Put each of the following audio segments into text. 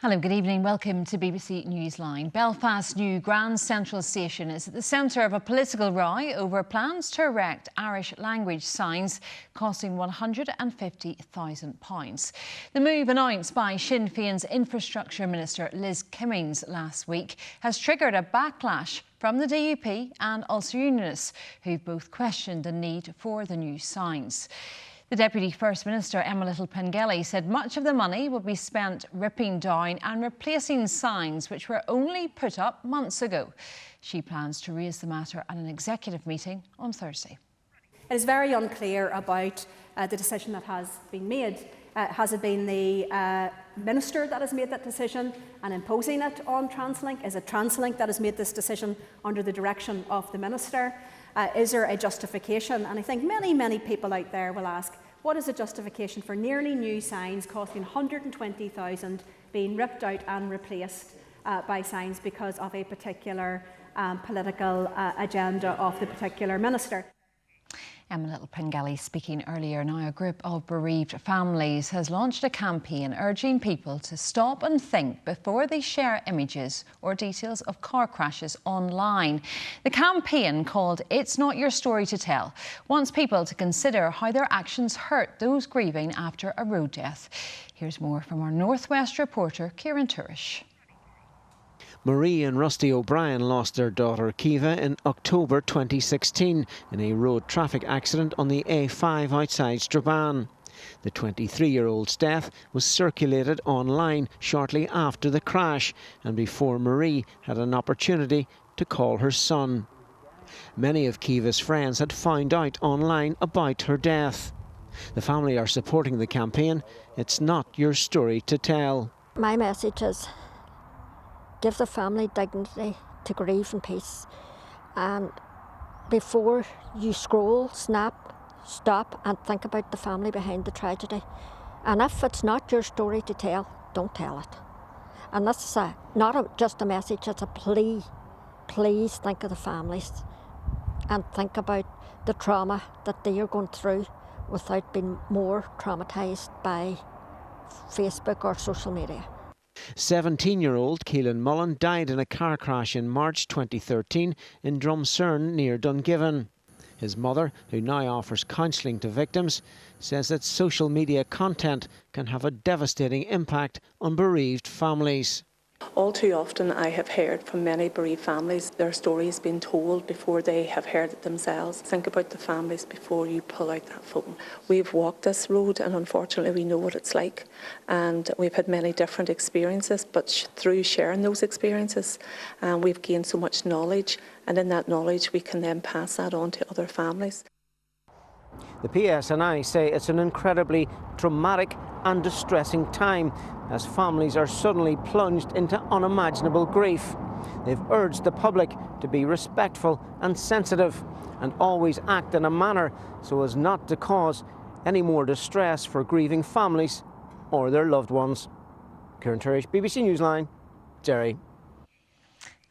Hello, good evening. Welcome to BBC Newsline. Belfast's new Grand Central Station is at the centre of a political row over plans to erect Irish language signs costing £150,000. The move, announced by Sinn Féin's Infrastructure Minister Liz Kimmins last week, has triggered a backlash from the DUP and Ulster Unionists, who've both questioned the need for the new signs. The Deputy First Minister, Emma Little-Pengelly, said much of the money will be spent ripping down and replacing signs which were only put up months ago. She plans to raise the matter at an executive meeting on Thursday. It is very unclear about the decision that has been made. Has it been the Minister that has made that decision and imposing it on TransLink? Is it TransLink that has made this decision under the direction of the Minister? Is there a justification? And I think many people out there will ask, what is the justification for nearly new signs costing £120,000 being ripped out and replaced by signs because of a particular political agenda of the particular Minister? Emma Little-Pengelly speaking earlier. Now, a group of bereaved families has launched a campaign urging people to stop and think before they share images or details of car crashes online. The campaign, called It's Not Your Story to Tell, wants people to consider how their actions hurt those grieving after a road death. Here's more from our Northwest reporter, Kieran Turish. Marie and Rusty O'Brien lost their daughter Kiva in October 2016 in a road traffic accident on the A5 outside Strabane. The 23-year-old's death was circulated online shortly after the crash and before Marie had an opportunity to call her son. Many of Kiva's friends had found out online about her death. The family are supporting the campaign. It's not your story to tell. My message is, give the family dignity to grieve in peace, and before you scroll, snap, stop and think about the family behind the tragedy. And if it's not your story to tell, don't tell it. And this is just a message, it's a plea. Please think of the families and think about the trauma that they are going through without being more traumatised by Facebook or social media. 17-year-old Keelan Mullen died in a car crash in March 2013 in Drumcerne near Dungiven. His mother, who now offers counselling to victims, says that social media content can have a devastating impact on bereaved families. All too often I have heard from many bereaved families their stories being told before they have heard it themselves. Think about the families before you pull out that phone. We've walked this road and unfortunately we know what it's like, and we've had many different experiences, but through sharing those experiences we've gained so much knowledge, and in that knowledge we can then pass that on to other families. The PSNI say it's an incredibly traumatic and distressing time as families are suddenly plunged into unimaginable grief. They've urged the public to be respectful and sensitive and always act in a manner so as not to cause any more distress for grieving families or their loved ones. Kieran Turish, BBC Newsline, Derry.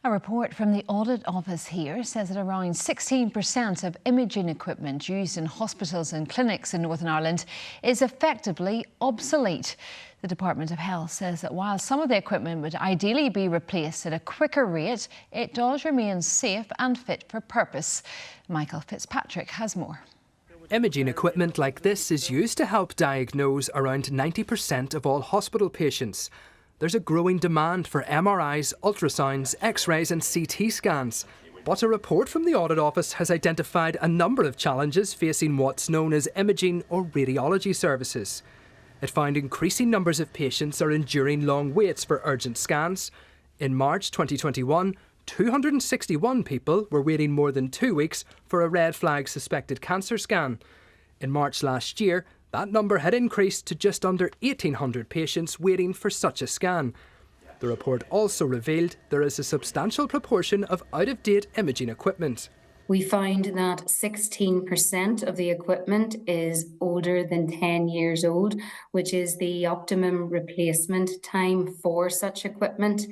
A report from the Audit Office here says that around 16% of imaging equipment used in hospitals and clinics in Northern Ireland is effectively obsolete. The Department of Health says that while some of the equipment would ideally be replaced at a quicker rate, it does remain safe and fit for purpose. Michael Fitzpatrick has more. Imaging equipment like this is used to help diagnose around 90% of all hospital patients. There's a growing demand for MRIs, ultrasounds, X-rays and CT scans. But a report from the Audit Office has identified a number of challenges facing what's known as imaging or radiology services. It found increasing numbers of patients are enduring long waits for urgent scans. In March 2021, 261 people were waiting more than 2 weeks for a red flag suspected cancer scan. In March last year, that number had increased to just under 1,800 patients waiting for such a scan. The report also revealed there is a substantial proportion of out-of-date imaging equipment. We found that 16% of the equipment is older than 10 years old, which is the optimum replacement time for such equipment.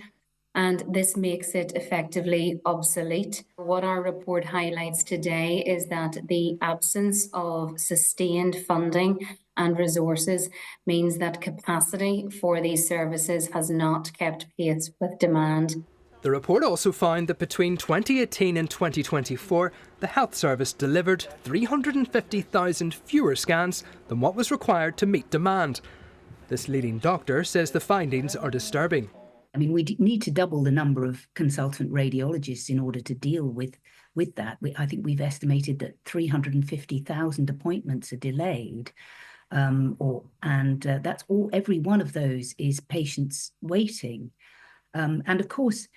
And this makes it effectively obsolete. What our report highlights today is that the absence of sustained funding and resources means that capacity for these services has not kept pace with demand. The report also found that between 2018 and 2024, the health service delivered 350,000 fewer scans than what was required to meet demand. This leading doctor says the findings are disturbing. I mean, we need to double the number of consultant radiologists in order to deal with that. I think we've estimated that 350,000 appointments are delayed. That's all. Every one of those is patients waiting. And of course,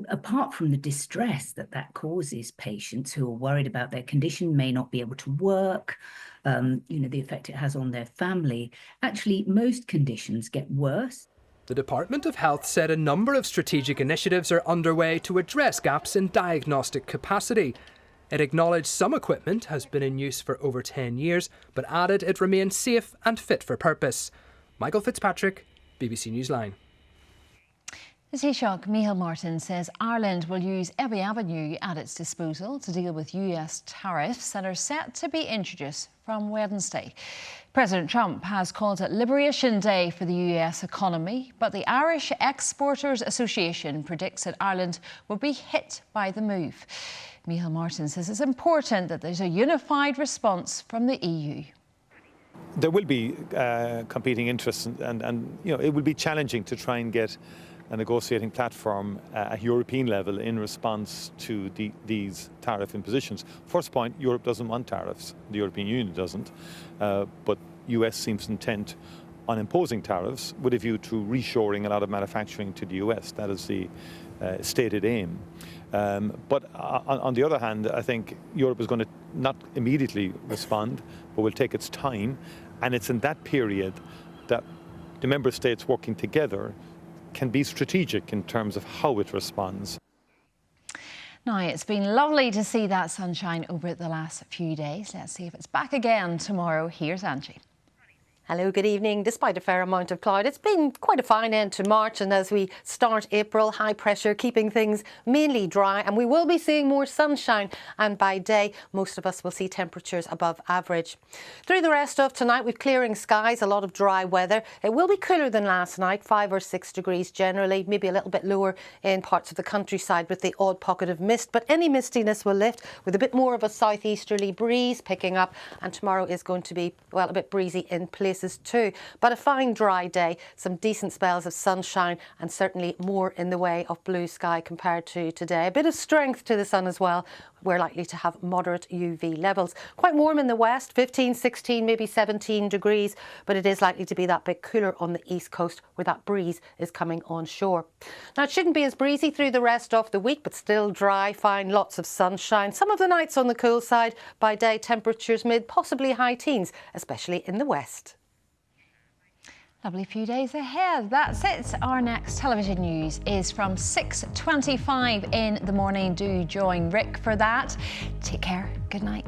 apart from the distress that causes patients who are worried about their condition, may not be able to work, the effect it has on their family, actually most conditions get worse. The Department of Health said a number of strategic initiatives are underway to address gaps in diagnostic capacity. It acknowledged some equipment has been in use for over 10 years, but added it remains safe and fit for purpose. Michael Fitzpatrick, BBC Newsline. The Taoiseach Micheál Martin says Ireland will use every avenue at its disposal to deal with US tariffs that are set to be introduced from Wednesday. President Trump has called it Liberation Day for the US economy, but the Irish Exporters Association predicts that Ireland will be hit by the move. Micheál Martin says it's important that there's a unified response from the EU. There will be competing interests and it will be challenging to try and get a negotiating platform at European level in response to these tariff impositions. First point, Europe doesn't want tariffs. The European Union doesn't. But US seems intent on imposing tariffs with a view to reshoring a lot of manufacturing to the US. That is the stated aim. But on the other hand, I think Europe is going to not immediately respond, but will take its time. And it's in that period that the member states working together can be strategic in terms of how it responds. Now, it's been lovely to see that sunshine over the last few days. Let's see if it's back again tomorrow. Here's Angie. Hello, good evening. Despite a fair amount of cloud, it's been quite a fine end to March, and as we start April, high pressure keeping things mainly dry, and we will be seeing more sunshine, and by day most of us will see temperatures above average. Through the rest of tonight, with clearing skies, a lot of dry weather. It will be cooler than last night, 5 or 6 degrees generally, maybe a little bit lower in parts of the countryside with the odd pocket of mist, but any mistiness will lift with a bit more of a southeasterly breeze picking up, and tomorrow is going to be, well, a bit breezy in places too, but a fine dry day, some decent spells of sunshine and certainly more in the way of blue sky compared to today. A bit of strength to the sun as well. We're likely to have moderate UV levels. Quite warm in the west, 15, 16, maybe 17 degrees, but it is likely to be that bit cooler on the east coast where that breeze is coming on shore. Now, it shouldn't be as breezy through the rest of the week, but still dry, fine, lots of sunshine. Some of the nights on the cool side, by day temperatures mid, possibly high teens, especially in the west. Lovely few days ahead. That's it. Our next television news is from 6:25 in the morning. Do join Rick for that. Take care. Good night.